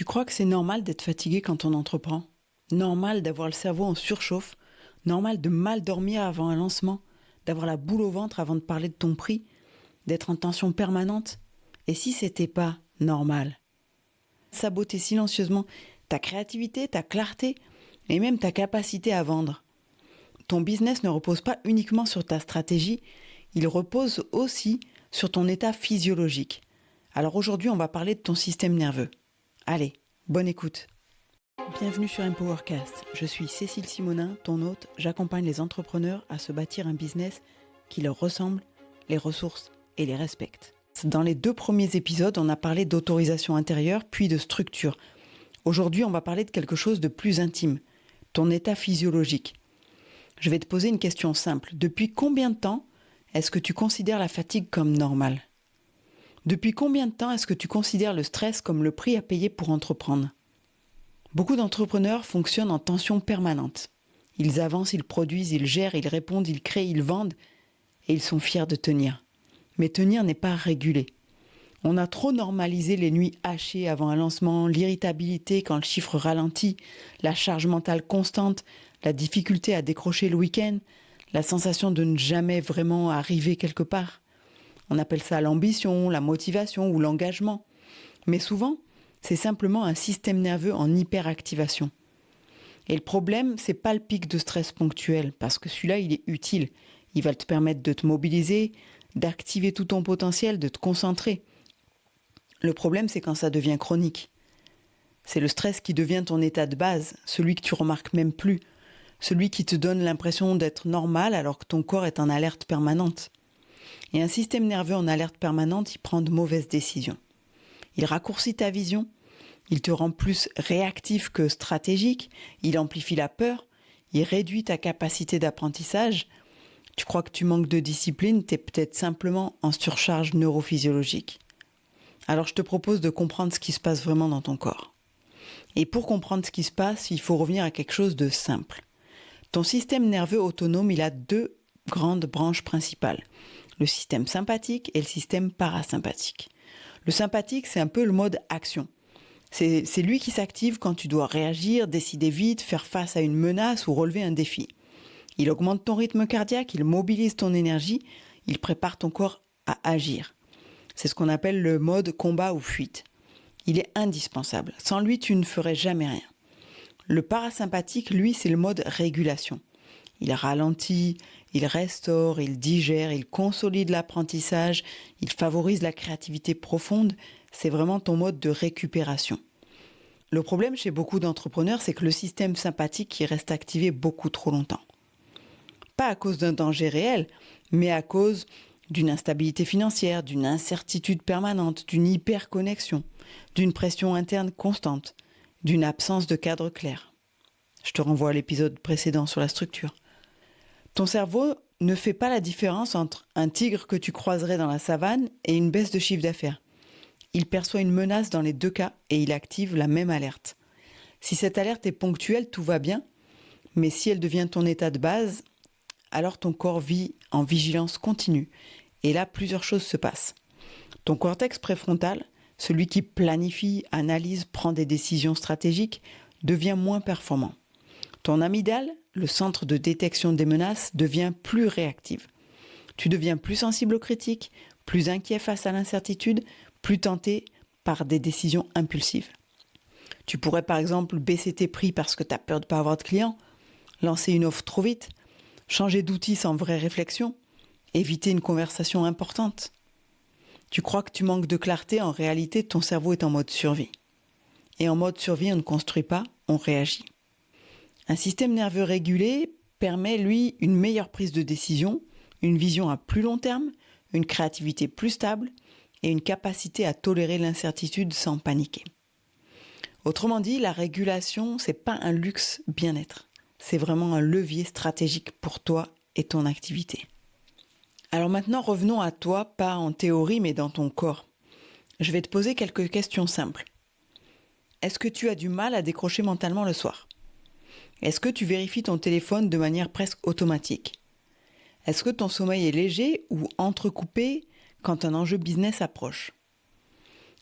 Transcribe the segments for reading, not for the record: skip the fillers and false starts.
crois que c'est normal d'être fatigué quand on entreprend? Normal d'avoir le cerveau en surchauffe? Normal de mal dormir avant un lancement? D'avoir la boule au ventre avant de parler de ton prix? D'être en tension permanente? Et si c'était pas normal? Saboter silencieusement ta créativité, ta clarté et même ta capacité à vendre. Ton business ne repose pas uniquement sur ta stratégie, il repose aussi sur ton état physiologique. Alors aujourd'hui, on va parler de ton système nerveux. Allez, bonne écoute. Bienvenue sur Empowercast. Je suis Cécile Simonin, ton hôte. J'accompagne les entrepreneurs à se bâtir un business qui leur ressemble, les ressources et les respecte. Dans les 2 premiers épisodes, on a parlé d'autorisation intérieure puis de structure. Aujourd'hui, on va parler de quelque chose de plus intime, ton état physiologique. Je vais te poser une question simple. Depuis combien de temps est-ce que tu considères la fatigue comme normale? Depuis combien de temps est-ce que tu considères le stress comme le prix à payer pour entreprendre? Beaucoup d'entrepreneurs fonctionnent en tension permanente. Ils avancent, ils produisent, ils gèrent, ils répondent, ils créent, ils vendent et ils sont fiers de tenir. Mais tenir n'est pas régulé. On a trop normalisé les nuits hachées avant un lancement, l'irritabilité quand le chiffre ralentit, la charge mentale constante, la difficulté à décrocher le week-end, la sensation de ne jamais vraiment arriver quelque part. On appelle ça l'ambition, la motivation ou l'engagement. Mais souvent, c'est simplement un système nerveux en hyperactivation. Et le problème, c'est pas le pic de stress ponctuel, parce que celui-là, il est utile. Il va te permettre de te mobiliser, d'activer tout ton potentiel, de te concentrer. Le problème, c'est quand ça devient chronique. C'est le stress qui devient ton état de base, celui que tu remarques même plus, celui qui te donne l'impression d'être normal alors que ton corps est en alerte permanente. Et un système nerveux en alerte permanente, il prend de mauvaises décisions. Il raccourcit ta vision, il te rend plus réactif que stratégique, il amplifie la peur, il réduit ta capacité d'apprentissage. Tu crois que tu manques de discipline, tu es peut-être simplement en surcharge neurophysiologique. Alors je te propose de comprendre ce qui se passe vraiment dans ton corps. Et pour comprendre ce qui se passe, il faut revenir à quelque chose de simple. Ton système nerveux autonome, il a 2 grandes branches principales. Le système sympathique et le système parasympathique. Le sympathique, c'est un peu le mode action. C'est lui qui s'active quand tu dois réagir, décider vite, faire face à une menace ou relever un défi. Il augmente ton rythme cardiaque, il mobilise ton énergie, il prépare ton corps à agir. C'est ce qu'on appelle le mode combat ou fuite. Il est indispensable. Sans lui, tu ne ferais jamais rien. Le parasympathique, lui, c'est le mode régulation. Il ralentit, il restaure, il digère, il consolide l'apprentissage, il favorise la créativité profonde. C'est vraiment ton mode de récupération. Le problème chez beaucoup d'entrepreneurs, c'est que le système sympathique il reste activé beaucoup trop longtemps. Pas à cause d'un danger réel, mais à cause d'une instabilité financière, d'une incertitude permanente, d'une hyperconnexion, d'une pression interne constante, d'une absence de cadre clair. Je te renvoie à l'épisode précédent sur la structure. Ton cerveau ne fait pas la différence entre un tigre que tu croiserais dans la savane et une baisse de chiffre d'affaires. Il perçoit une menace dans les 2 cas et il active la même alerte. Si cette alerte est ponctuelle, tout va bien, mais si elle devient ton état de base, alors ton corps vit en vigilance continue. Et là, plusieurs choses se passent. Ton cortex préfrontal, celui qui planifie, analyse, prend des décisions stratégiques, devient moins performant. Ton amygdale, le centre de détection des menaces, devient plus réactive. Tu deviens plus sensible aux critiques, plus inquiet face à l'incertitude, plus tenté par des décisions impulsives. Tu pourrais par exemple baisser tes prix parce que tu as peur de ne pas avoir de clients, lancer une offre trop vite, changer d'outil sans vraie réflexion, éviter une conversation importante. Tu crois que tu manques de clarté, en réalité ton cerveau est en mode survie. Et en mode survie, on ne construit pas, on réagit. Un système nerveux régulé permet, lui, une meilleure prise de décision, une vision à plus long terme, une créativité plus stable et une capacité à tolérer l'incertitude sans paniquer. Autrement dit, la régulation, c'est pas un luxe bien-être. C'est vraiment un levier stratégique pour toi et ton activité. Alors maintenant, revenons à toi, pas en théorie, mais dans ton corps. Je vais te poser quelques questions simples. Est-ce que tu as du mal à décrocher mentalement le soir? Est-ce que tu vérifies ton téléphone de manière presque automatique? Est-ce que ton sommeil est léger ou entrecoupé quand un enjeu business approche?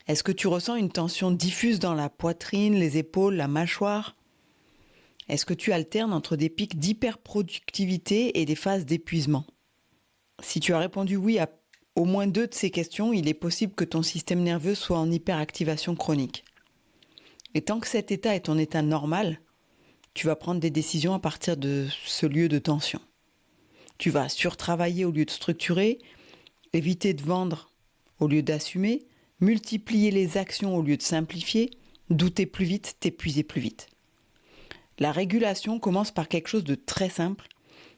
Est-ce que tu ressens une tension diffuse dans la poitrine, les épaules, la mâchoire ? Est-ce que tu alternes entre des pics d'hyperproductivité et des phases d'épuisement ? Si tu as répondu oui à au moins 2 de ces questions, il est possible que ton système nerveux soit en hyperactivation chronique. Et tant que cet état est ton état normal, tu vas prendre des décisions à partir de ce lieu de tension. Tu vas surtravailler au lieu de structurer, éviter de vendre au lieu d'assumer, multiplier les actions au lieu de simplifier, douter plus vite, t'épuiser plus vite. La régulation commence par quelque chose de très simple,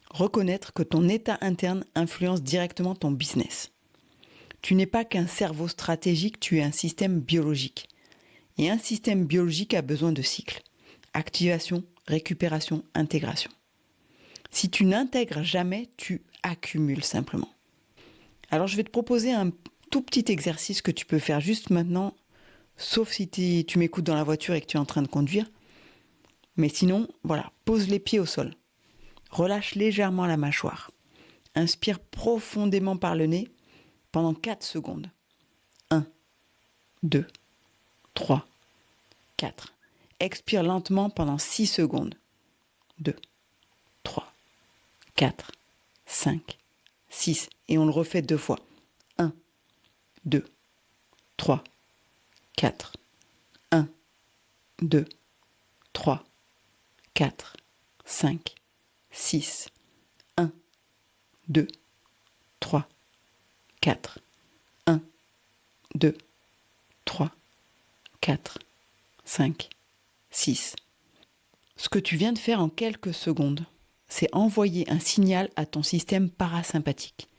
reconnaître que ton état interne influence directement ton business. Tu n'es pas qu'un cerveau stratégique, tu es un système biologique. Et un système biologique a besoin de cycles. Activation, récupération, intégration. Si tu n'intègres jamais, tu accumules simplement. Alors je vais te proposer un tout petit exercice que tu peux faire juste maintenant, sauf si tu m'écoutes dans la voiture et que tu es en train de conduire. Mais sinon, voilà, pose les pieds au sol. Relâche légèrement la mâchoire. Inspire profondément par le nez pendant 4 secondes. 1, 2, 3, 4. Expire lentement pendant 6 secondes. 2, 3, 4, 5, 6. Et on le refait 2 fois. 1, 2, 3, 4. 1, 2, 3, 4, 5, 6. 1, 2, 3, 4. 1, 2, 3, 4, 5, 6. Ce que tu viens de faire en quelques secondes, c'est envoyer un signal à ton système parasympathique.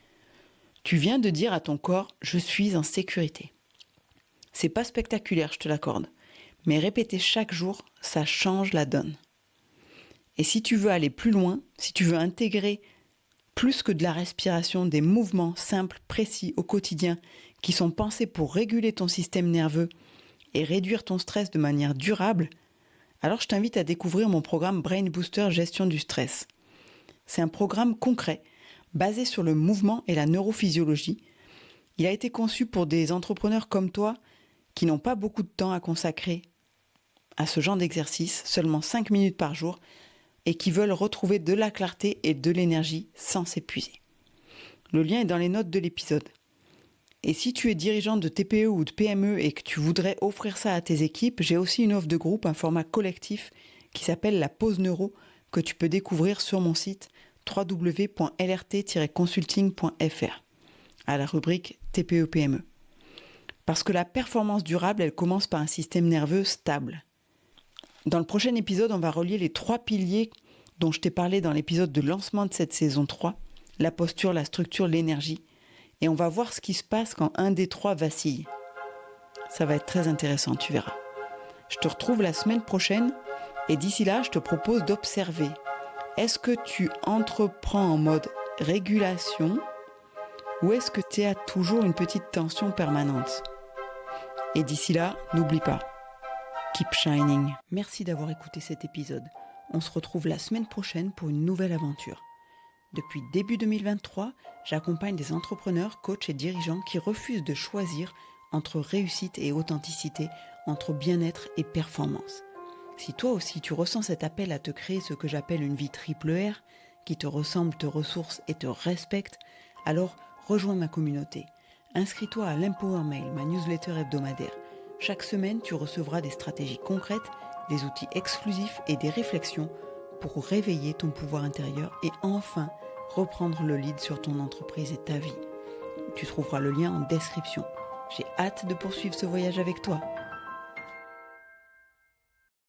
Tu viens de dire à ton corps « je suis en sécurité ». C'est pas spectaculaire, je te l'accorde, mais répéter chaque jour, ça change la donne. Et si tu veux aller plus loin, si tu veux intégrer plus que de la respiration, des mouvements simples, précis au quotidien qui sont pensés pour réguler ton système nerveux et réduire ton stress de manière durable, alors je t'invite à découvrir mon programme Brain Booster Gestion du stress. C'est un programme concret, basé sur le mouvement et la neurophysiologie. Il a été conçu pour des entrepreneurs comme toi qui n'ont pas beaucoup de temps à consacrer à ce genre d'exercice, seulement 5 minutes par jour, et qui veulent retrouver de la clarté et de l'énergie sans s'épuiser. Le lien est dans les notes de l'épisode. Et si tu es dirigeant de TPE ou de PME et que tu voudrais offrir ça à tes équipes, j'ai aussi une offre de groupe, un format collectif qui s'appelle la Pause Neuro, que tu peux découvrir sur mon site www.lrt-consulting.fr à la rubrique TPE-PME. Parce que la performance durable, elle commence par un système nerveux stable. Dans le prochain épisode, on va relier les 3 piliers dont je t'ai parlé dans l'épisode de lancement de cette saison 3, la posture, la structure, l'énergie, et on va voir ce qui se passe quand un des 3 vacille. Ça va être très intéressant, tu verras. Je te retrouve la semaine prochaine, et d'ici là, je te propose d'observer. Est-ce que tu entreprends en mode régulation, ou est-ce que tu as toujours une petite tension permanente ? Et d'ici là, n'oublie pas, keep shining. Merci d'avoir écouté cet épisode. On se retrouve la semaine prochaine pour une nouvelle aventure. Depuis début 2023, j'accompagne des entrepreneurs, coachs et dirigeants qui refusent de choisir entre réussite et authenticité, entre bien-être et performance. Si toi aussi tu ressens cet appel à te créer ce que j'appelle une vie triple R, qui te ressemble, te ressource et te respecte, alors rejoins ma communauté. Inscris-toi à l'Empower Mail, ma newsletter hebdomadaire. Chaque semaine, tu recevras des stratégies concrètes, des outils exclusifs et des réflexions pour réveiller ton pouvoir intérieur et enfin reprendre le lead sur ton entreprise et ta vie. Tu trouveras le lien en description. J'ai hâte de poursuivre ce voyage avec toi.